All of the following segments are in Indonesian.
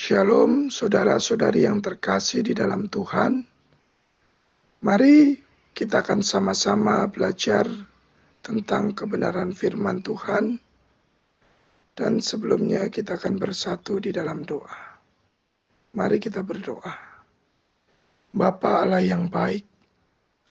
Shalom, saudara-saudari yang terkasih di dalam Tuhan. Mari kita akan sama-sama belajar tentang kebenaran firman Tuhan. Dan sebelumnya kita akan bersatu di dalam doa. Mari kita berdoa. Bapa Allah yang baik,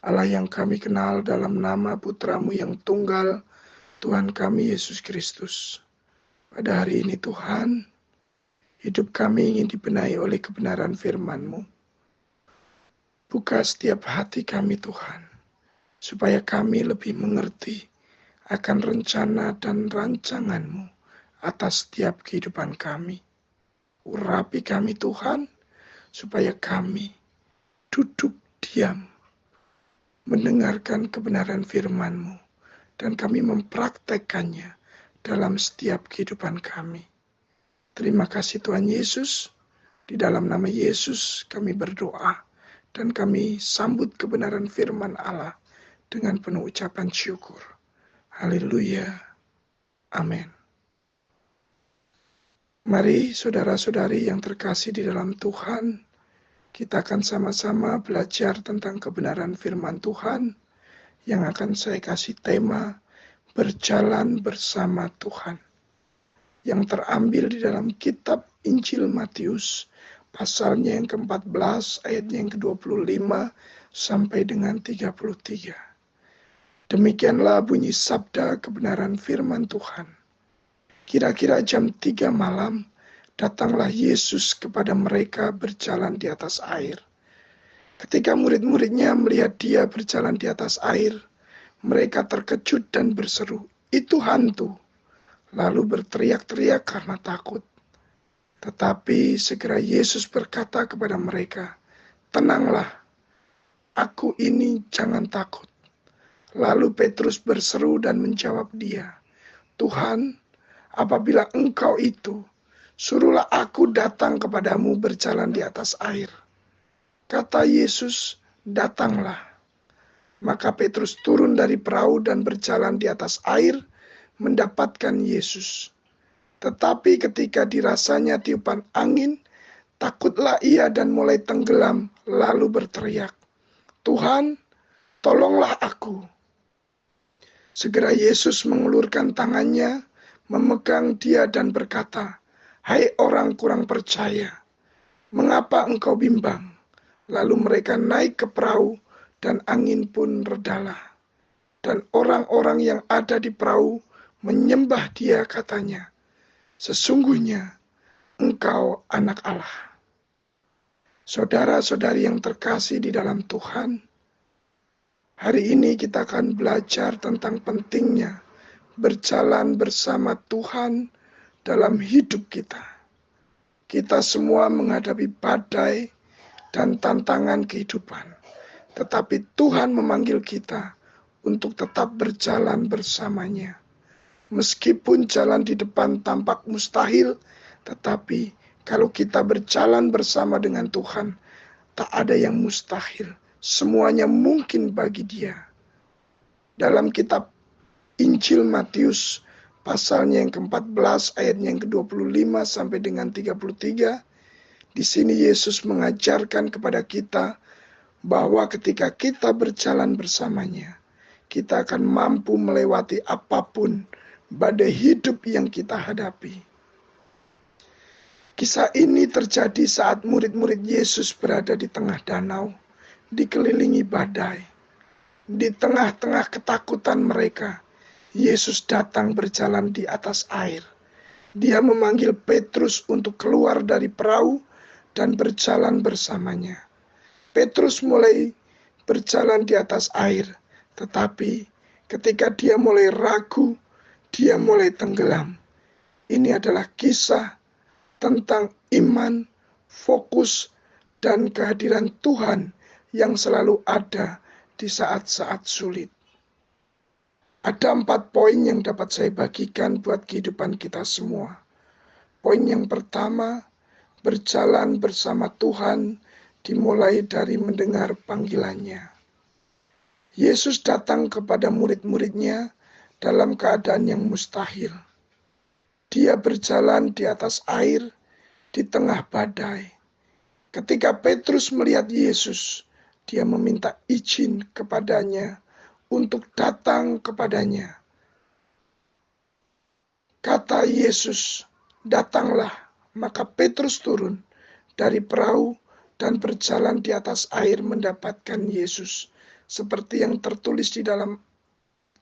Allah yang kami kenal dalam nama Putramu yang tunggal, Tuhan kami Yesus Kristus. Pada hari ini Tuhan, hidup kami ingin dibenahi oleh kebenaran firman-Mu. Buka setiap hati kami Tuhan, supaya kami lebih mengerti akan rencana dan rancangan-Mu atas setiap kehidupan kami. Urapi kami Tuhan, supaya kami duduk diam, mendengarkan kebenaran firman-Mu, dan kami mempraktekkannya dalam setiap kehidupan kami. Terima kasih Tuhan Yesus, di dalam nama Yesus kami berdoa, dan kami sambut kebenaran firman Allah dengan penuh ucapan syukur. Haleluya. Amin. Mari saudara-saudari yang terkasih di dalam Tuhan, kita akan sama-sama belajar tentang kebenaran firman Tuhan yang akan saya kasih tema berjalan bersama Tuhan, yang terambil di dalam kitab Injil Matius, pasalnya yang ke-14, ayatnya yang ke-25 sampai dengan 33. Demikianlah bunyi sabda kebenaran firman Tuhan. Kira-kira jam 3 malam, datanglah Yesus kepada mereka berjalan di atas air. Ketika murid-muridnya melihat dia berjalan di atas air, mereka terkejut dan berseru, "Itu hantu!" Lalu berteriak-teriak karena takut. Tetapi segera Yesus berkata kepada mereka, "Tenanglah, aku ini, jangan takut." Lalu Petrus berseru dan menjawab dia, "Tuhan, apabila Engkau itu, suruhlah aku datang kepadamu berjalan di atas air." Kata Yesus, "Datanglah." Maka Petrus turun dari perahu dan berjalan di atas air, mendapatkan Yesus. Tetapi ketika dirasanya tiupan angin, takutlah ia dan mulai tenggelam, lalu berteriak, "Tuhan, tolonglah aku." Segera Yesus mengulurkan tangannya, memegang dia dan berkata, "Hai orang kurang percaya, mengapa engkau bimbang?" Lalu mereka naik ke perahu dan angin pun redalah. Dan orang-orang yang ada di perahu menyembah dia, katanya, "Sesungguhnya engkau anak Allah." Saudara-saudari yang terkasih di dalam Tuhan, hari ini kita akan belajar tentang pentingnya berjalan bersama Tuhan dalam hidup kita. Kita semua menghadapi badai dan tantangan kehidupan, tetapi Tuhan memanggil kita untuk tetap berjalan bersamanya. Meskipun jalan di depan tampak mustahil, tetapi kalau kita berjalan bersama dengan Tuhan, tak ada yang mustahil. Semuanya mungkin bagi Dia. Dalam kitab Injil Matius, pasalnya yang ke-14, ayatnya yang ke-25 sampai dengan 33, di sini Yesus mengajarkan kepada kita bahwa ketika kita berjalan bersamanya, kita akan mampu melewati apapun badai hidup yang kita hadapi. Kisah ini terjadi saat murid-murid Yesus berada di tengah danau, dikelilingi badai. Di tengah-tengah ketakutan mereka, Yesus datang berjalan di atas air. Dia memanggil Petrus untuk keluar dari perahu dan berjalan bersamanya. Petrus mulai berjalan di atas air, tetapi ketika dia mulai ragu, dia mulai tenggelam. Ini adalah kisah tentang iman, fokus, dan kehadiran Tuhan yang selalu ada di saat-saat sulit. Ada 4 poin yang dapat saya bagikan buat kehidupan kita semua. Poin yang pertama, berjalan bersama Tuhan dimulai dari mendengar panggilannya. Yesus datang kepada murid-muridnya dalam keadaan yang mustahil. Dia berjalan di atas air di tengah badai. Ketika Petrus melihat Yesus, dia meminta izin kepadanya untuk datang kepadanya. Kata Yesus, "Datanglah." Maka Petrus turun dari perahu dan berjalan di atas air mendapatkan Yesus. Seperti yang tertulis di dalam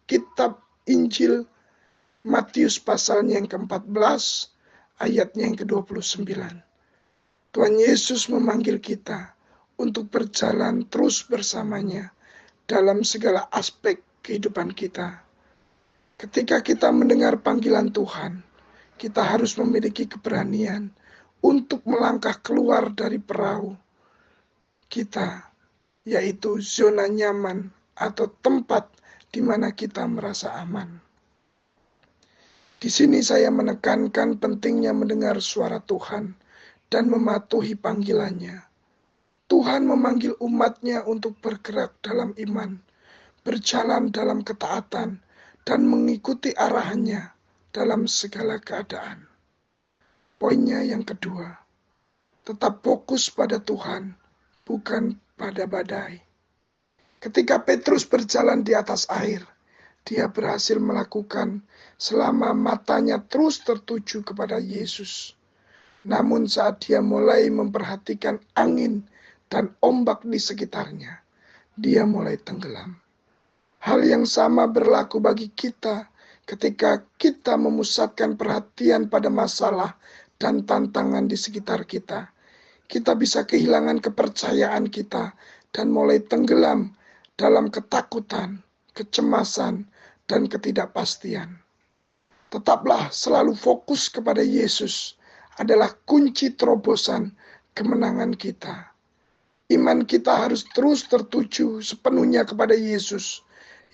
kitab Injil Matius pasalnya yang ke-14, ayatnya yang ke-29. Tuhan Yesus memanggil kita untuk berjalan terus bersamanya dalam segala aspek kehidupan kita. Ketika kita mendengar panggilan Tuhan, kita harus memiliki keberanian untuk melangkah keluar dari perahu kita, yaitu zona nyaman atau tempat di mana kita merasa aman. Di sini saya menekankan pentingnya mendengar suara Tuhan dan mematuhi panggilannya. Tuhan memanggil umat-Nya untuk bergerak dalam iman, berjalan dalam ketaatan, dan mengikuti arahannya dalam segala keadaan. Poinnya yang kedua, tetap fokus pada Tuhan, bukan pada badai. Ketika Petrus berjalan di atas air, dia berhasil melakukan selama matanya terus tertuju kepada Yesus. Namun saat dia mulai memperhatikan angin dan ombak di sekitarnya, dia mulai tenggelam. Hal yang sama berlaku bagi kita ketika kita memusatkan perhatian pada masalah dan tantangan di sekitar kita. Kita bisa kehilangan kepercayaan kita dan mulai tenggelam dalam ketakutan, kecemasan, dan ketidakpastian. Tetaplah selalu fokus kepada Yesus adalah kunci terobosan kemenangan kita. Iman kita harus terus tertuju sepenuhnya kepada Yesus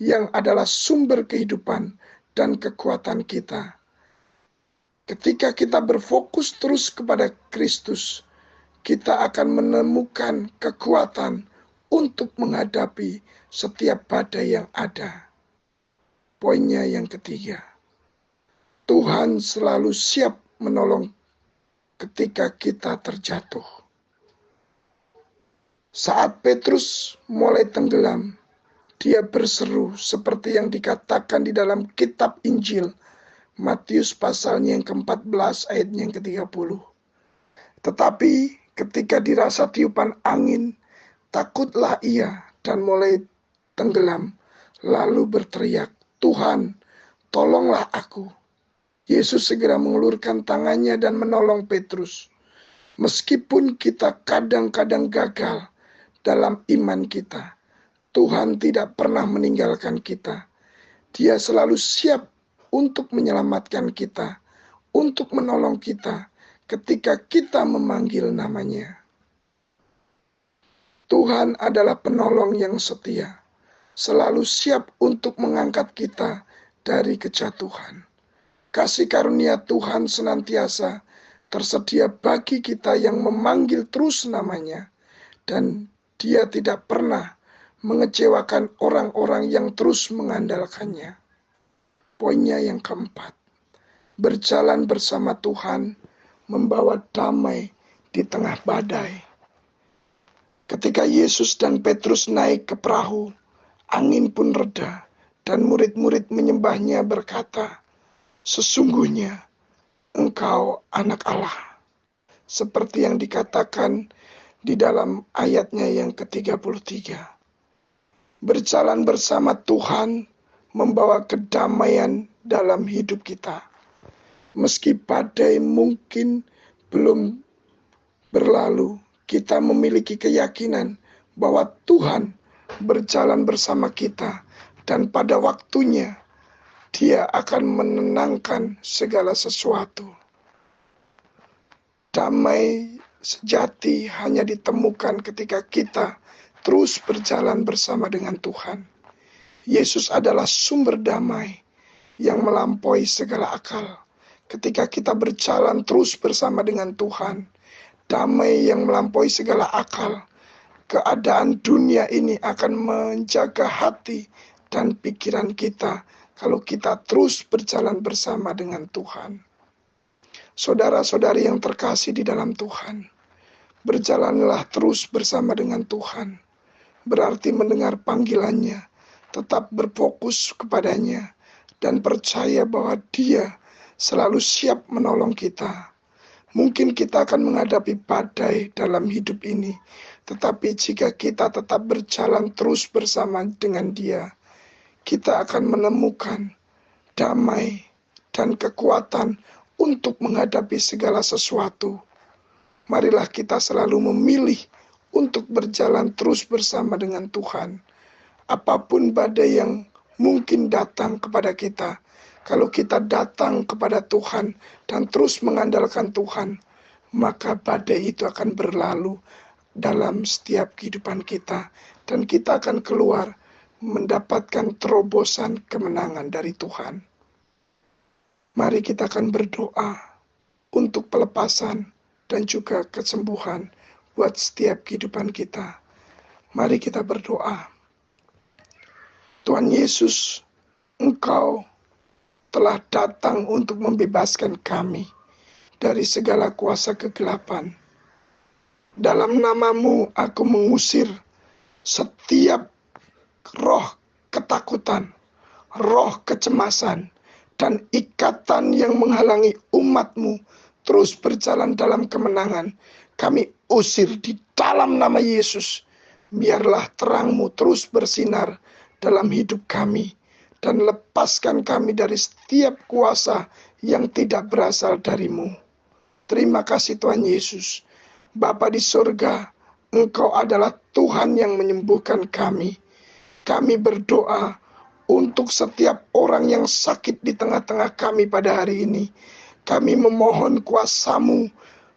yang adalah sumber kehidupan dan kekuatan kita. Ketika kita berfokus terus kepada Kristus, kita akan menemukan kekuatan untuk menghadapi setiap badai yang ada. Poinnya yang ketiga, Tuhan selalu siap menolong ketika kita terjatuh. Saat Petrus mulai tenggelam, dia berseru seperti yang dikatakan di dalam kitab Injil Matius pasalnya yang ke-14 ayatnya yang ke-30. Tetapi ketika dirasa tiupan angin, takutlah ia dan mulai tenggelam, lalu berteriak, "Tuhan, tolonglah aku." Yesus segera mengulurkan tangannya dan menolong Petrus. Meskipun kita kadang-kadang gagal dalam iman kita, Tuhan tidak pernah meninggalkan kita. Dia selalu siap untuk menyelamatkan kita, untuk menolong kita ketika kita memanggil namanya. Tuhan adalah penolong yang setia, selalu siap untuk mengangkat kita dari kejatuhan. Kasih karunia Tuhan senantiasa tersedia bagi kita yang memanggil terus namanya, dan Dia tidak pernah mengecewakan orang-orang yang terus mengandalkannya. Poinnya yang keempat, berjalan bersama Tuhan membawa damai di tengah badai. Ketika Yesus dan Petrus naik ke perahu, angin pun reda dan murid-murid menyembahnya berkata, "Sesungguhnya Engkau anak Allah." Seperti yang dikatakan di dalam ayatnya yang ke-33. Berjalan bersama Tuhan membawa kedamaian dalam hidup kita. Meski badai mungkin belum berlalu, kita memiliki keyakinan bahwa Tuhan berjalan bersama kita dan pada waktunya Dia akan menenangkan segala sesuatu. Damai sejati hanya ditemukan ketika kita terus berjalan bersama dengan Tuhan. Yesus adalah sumber damai yang melampaui segala akal. Ketika kita berjalan terus bersama dengan Tuhan, damai yang melampaui segala akal, keadaan dunia ini akan menjaga hati dan pikiran kita kalau kita terus berjalan bersama dengan Tuhan. Saudara-saudari yang terkasih di dalam Tuhan, berjalanlah terus bersama dengan Tuhan. Berarti mendengar panggilannya, tetap berfokus kepadanya, dan percaya bahwa Dia selalu siap menolong kita. Mungkin kita akan menghadapi badai dalam hidup ini, tetapi jika kita tetap berjalan terus bersama dengan Dia, kita akan menemukan damai dan kekuatan untuk menghadapi segala sesuatu. Marilah kita selalu memilih untuk berjalan terus bersama dengan Tuhan. Apapun badai yang mungkin datang kepada kita, kalau kita datang kepada Tuhan dan terus mengandalkan Tuhan, maka badai itu akan berlalu dalam setiap kehidupan kita. Dan kita akan keluar mendapatkan terobosan kemenangan dari Tuhan. Mari kita akan berdoa untuk pelepasan dan juga kesembuhan buat setiap kehidupan kita. Mari kita berdoa. Tuhan Yesus, Engkau telah datang untuk membebaskan kami dari segala kuasa kegelapan. Dalam nama-Mu aku mengusir setiap roh ketakutan, roh kecemasan, dan ikatan yang menghalangi umat-Mu terus berjalan dalam kemenangan. Kami usir di dalam nama Yesus. Biarlah terang-Mu terus bersinar dalam hidup kami, dan lepaskan kami dari setiap kuasa yang tidak berasal dari-Mu. Terima kasih Tuhan Yesus. Bapa di surga, Engkau adalah Tuhan yang menyembuhkan kami. Kami berdoa untuk setiap orang yang sakit di tengah-tengah kami pada hari ini. Kami memohon kuasa-Mu,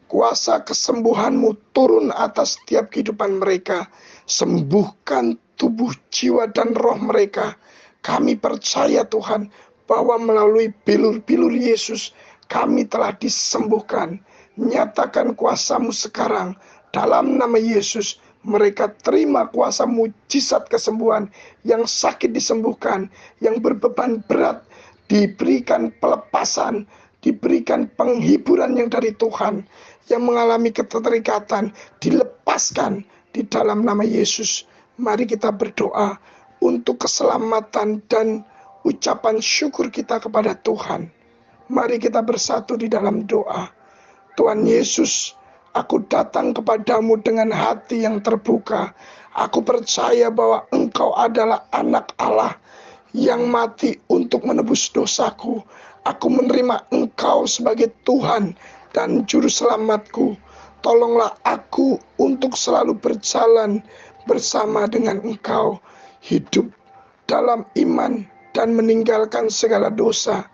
kuasa kesembuhan-Mu turun atas setiap kehidupan mereka. Sembuhkan tubuh, jiwa, dan roh mereka. Kami percaya Tuhan bahwa melalui bilur-bilur Yesus kami telah disembuhkan. Nyatakan kuasa-Mu sekarang dalam nama Yesus. Mereka terima kuasa mujizat kesembuhan. Yang sakit disembuhkan, yang berbeban berat diberikan pelepasan, diberikan penghiburan yang dari Tuhan, yang mengalami keterikatan dilepaskan di dalam nama Yesus. Mari kita berdoa untuk keselamatan dan ucapan syukur kita kepada Tuhan. Mari kita bersatu di dalam doa. Tuhan Yesus, aku datang kepadamu dengan hati yang terbuka. Aku percaya bahwa Engkau adalah anak Allah yang mati untuk menebus dosaku. Aku menerima Engkau sebagai Tuhan dan Juru Selamatku. Tolonglah aku untuk selalu berjalan bersama dengan Engkau, hidup dalam iman dan meninggalkan segala dosa.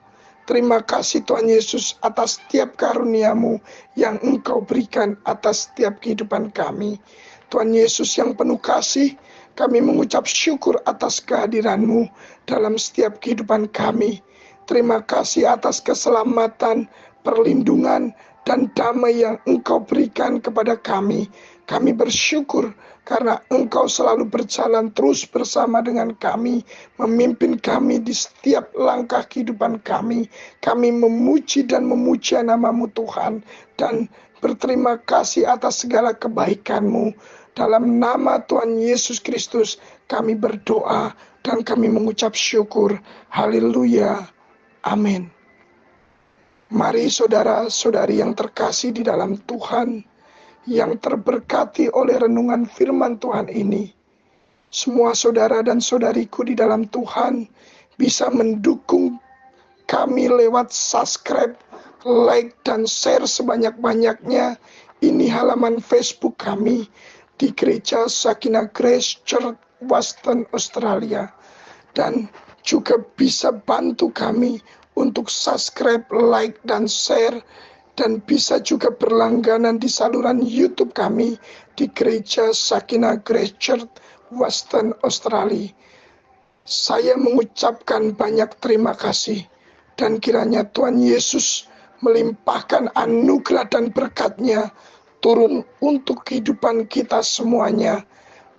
Terima kasih Tuhan Yesus atas setiap karunia-Mu yang Engkau berikan atas setiap kehidupan kami. Tuhan Yesus yang penuh kasih, kami mengucap syukur atas kehadiran-Mu dalam setiap kehidupan kami. Terima kasih atas keselamatan, perlindungan, dan damai yang Engkau berikan kepada kami. Kami bersyukur karena Engkau selalu berjalan terus bersama dengan kami, memimpin kami di setiap langkah kehidupan kami. Kami memuji dan memuja nama-Mu Tuhan, dan berterima kasih atas segala kebaikan-Mu. Dalam nama Tuhan Yesus Kristus kami berdoa dan kami mengucap syukur. Haleluya. Amin. Mari saudara-saudari yang terkasih di dalam Tuhan, yang terberkati oleh renungan firman Tuhan ini, semua saudara dan saudariku di dalam Tuhan bisa mendukung kami lewat subscribe, like, dan share sebanyak-banyaknya. Ini halaman Facebook kami di Gereja Sakinah Grace Church, Western Australia. Dan juga bisa bantu kami untuk subscribe, like, dan share. Dan bisa juga berlangganan di saluran YouTube kami di Gereja Sakinah Grace Church, Western Australia. Saya mengucapkan banyak terima kasih. Dan kiranya Tuhan Yesus melimpahkan anugerah dan berkat-Nya turun untuk kehidupan kita semuanya.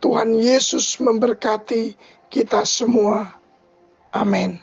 Tuhan Yesus memberkati kita semua. Amin.